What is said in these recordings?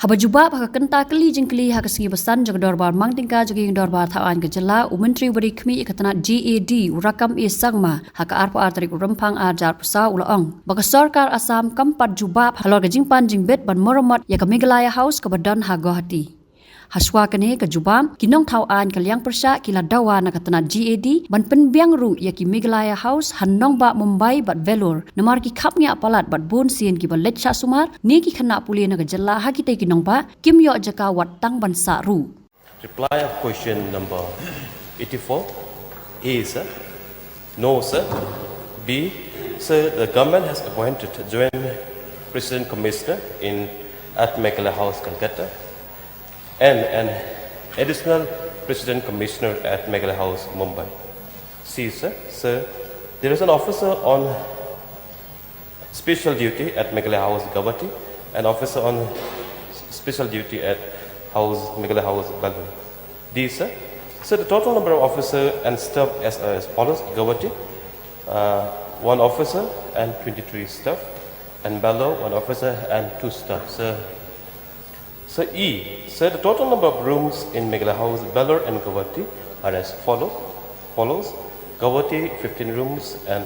Habajubab hakakenta keli jengkeli hakasingi besan jaga dorbar mangtingka jaga dorbar thawaan kejela Menteri Berikmi ikatana GAD urakam sangma haka arpa tarik rempang ajar pusa ulaong. Baka Sarkar Assam kampat jubab halor kejingpan jingbet ban Moramot ya ke Meghalaya House ke badan ha Guwahati. Haswa kene ke jubam kinong thawaan ke Liang Pyrshah kila Dawa nakatana GAD ban Pynbiang ru ya ki Meghalaya House hanong ba Mumbai bat Vellore namar ki khapnya apalat bat bon sien ki balet sha sumar ni ki khana puli na jalla ha ki te kinong ba kim yo jaka wat tang ban sa ru. Reply of question number 84. A, sir. No, sir. B, sir, the government has appointed Joint President Commissioner at Meghalaya House, Calcutta, and an additional President Commissioner at Meghalaya House, Mumbai. C, sir. Sir, there is an officer on special duty at Meghalaya House, Guwahati, an officer on special duty at Meghalaya House, Vellore. D, sir. So the total number of officers and staff as follows: Guwahati, 1 officer and 23 staff, and Vellore, 1 officer and 2 staff. So E, sir, the total number of rooms in Meghalaya House, Vellore and Guwahati are as follows: Guwahati 15 rooms and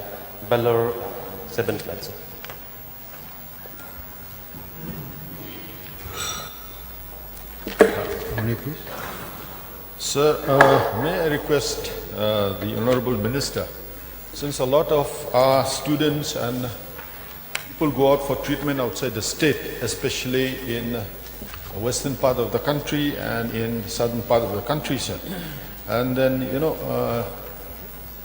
Vellore 7 flats. Please. Sir, may I request the Honorable Minister, since a lot of our students and people go out for treatment outside the state, especially in the western part of the country and in the southern part of the country, sir, and then,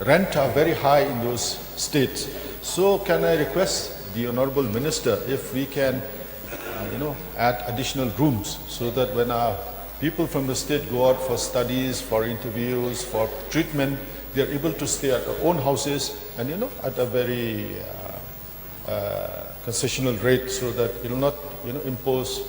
rent are very high in those states. So can I request the Honorable Minister if we can, add additional rooms so that when our people from the state go out for studies, for interviews, for treatment, they are able to stay at their own houses and, at a very concessional rate, so that it will not, impose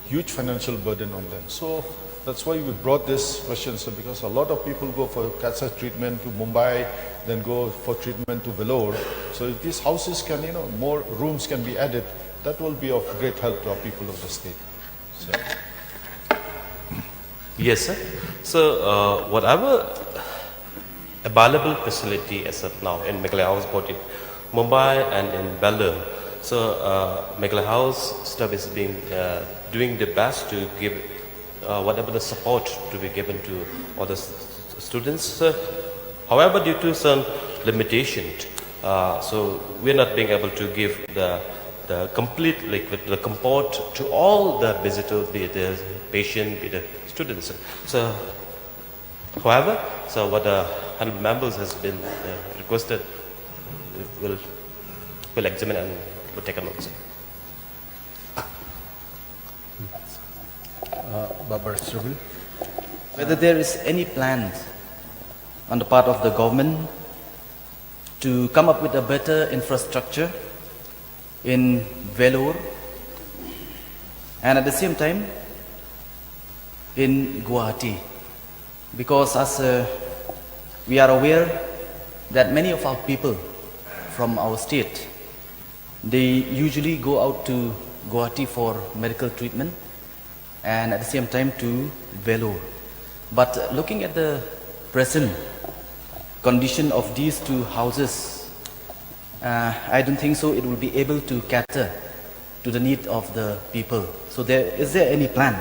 huge financial burden on them. So that's why we brought this question, sir, because a lot of people go for cancer treatment to Mumbai, then go for treatment to Vellore. So if these houses can, more rooms can be added, that will be of great help to our people of the state. So. Yes, sir. So, whatever available facility as of now in Meghalaya House, both in Mumbai and in Vellore. So, Meghalaya House staff is doing the best to give whatever the support to be given to all the students. However, due to some limitations, so we're not being able to give the complete the comfort to all the visitors, be it the patient, be it the students. So, however, what the honorable members has been requested, will examine and will take a note. Whether there is any plan on the part of the government to come up with a better infrastructure in Vellore and at the same time in Guwahati, because as we are aware that many of our people from our state, they usually go out to Guwahati for medical treatment and at the same time to Vellore. But looking at the present condition of these 2 houses, I don't think so it will be able to cater to the need of the people. So is there any plan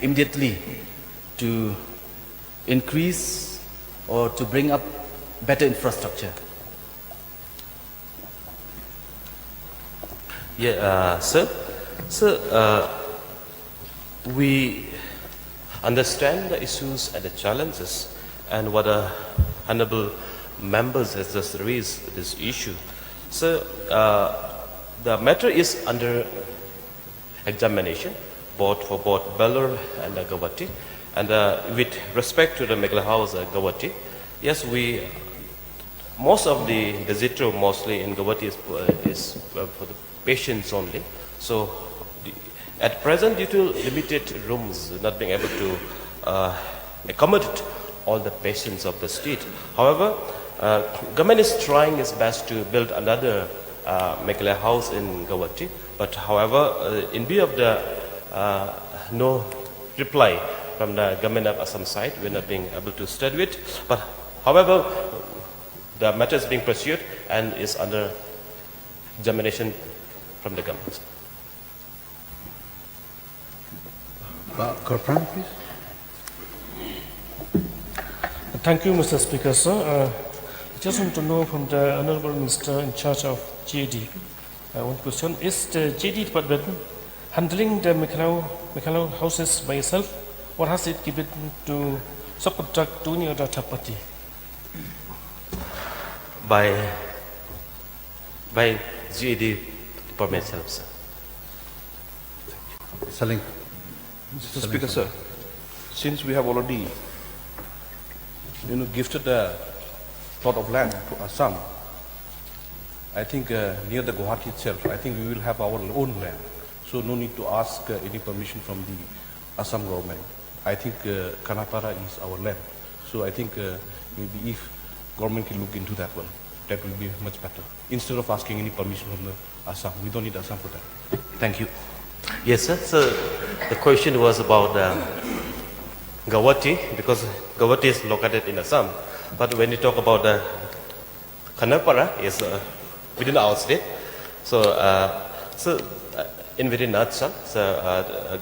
immediately to increase or to bring up better infrastructure? Yeah, sir. We understand the issues and the challenges, and what the honorable members has just raised this issue. So the matter is under examination, both Vellore and Guwahati. And with respect to the Meghalaya House, Guwahati, yes, most of the visitor mostly in Guwahati is for the patients only. So at present, due to limited rooms, not being able to accommodate all the patients of the state. However, government is trying its best to build another Meghalaya House in Guwahati. But however, in view of the no reply from the government of Assam side. We're not being able to study it. But however, the matter is being pursued and is under examination from the government. Korpran, please. Thank you, Mr. Speaker, sir. I just want to know from the Honorable Minister in charge of GAD. One question: is the GAD department handling the Meghalaya houses by itself, or has it given to subcontract to any other third party? By GAD department itself, sir. Saling. Mr. Speaker, sir, since we have already gifted a plot of land to Assam, I think near the Guwahati itself, I think we will have our own land. So no need to ask any permission from the Assam government. I think Kanapara is our land. So I think maybe if government can look into that one, that will be much better. Instead of asking any permission from the Assam, we don't need Assam for that. Thank you. Yes, sir. So the question was about Guwahati, because Guwahati is located in Assam. But when you talk about the Kanapara, is within our state. So, in very nutshell,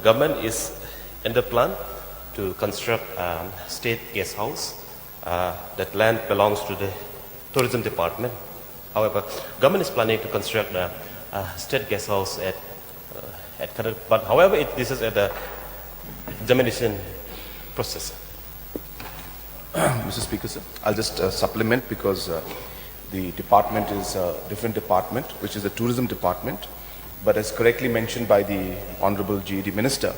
government is in the plan to construct state guest house. That land belongs to the tourism department. However, government is planning to construct a state guest house at Kanapara. But however, this is at the examination process. Mr. Speaker, sir, I'll just supplement because the department is a different department, which is the tourism department. But as correctly mentioned by the Honorable GAD Minister,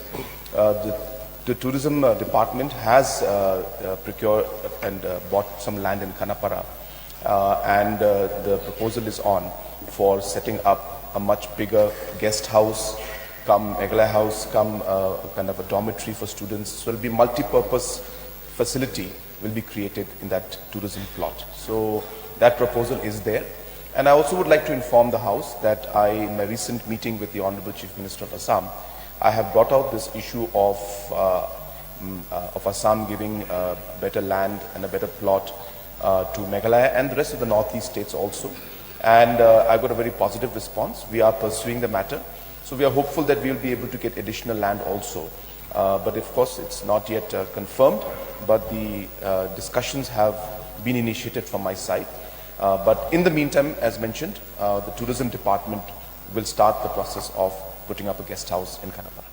the tourism department has procured and bought some land in Kanapara, and the proposal is on for setting up a much bigger guest house, come Meghalaya house, come kind of a dormitory for students. So it will be multi-purpose facility will be created in that tourism plot. So that proposal is there. And I also would like to inform the House that in my recent meeting with the Honorable Chief Minister of Assam, I have brought out this issue of Assam giving better land and a better plot to Meghalaya and the rest of the northeast states also. And I got a very positive response. We are pursuing the matter. So we are hopeful that we will be able to get additional land also. But of course, it's not yet confirmed, but the discussions have been initiated from my side. But in the meantime, as mentioned, the tourism department will start the process of putting up a guest house in Kanapara.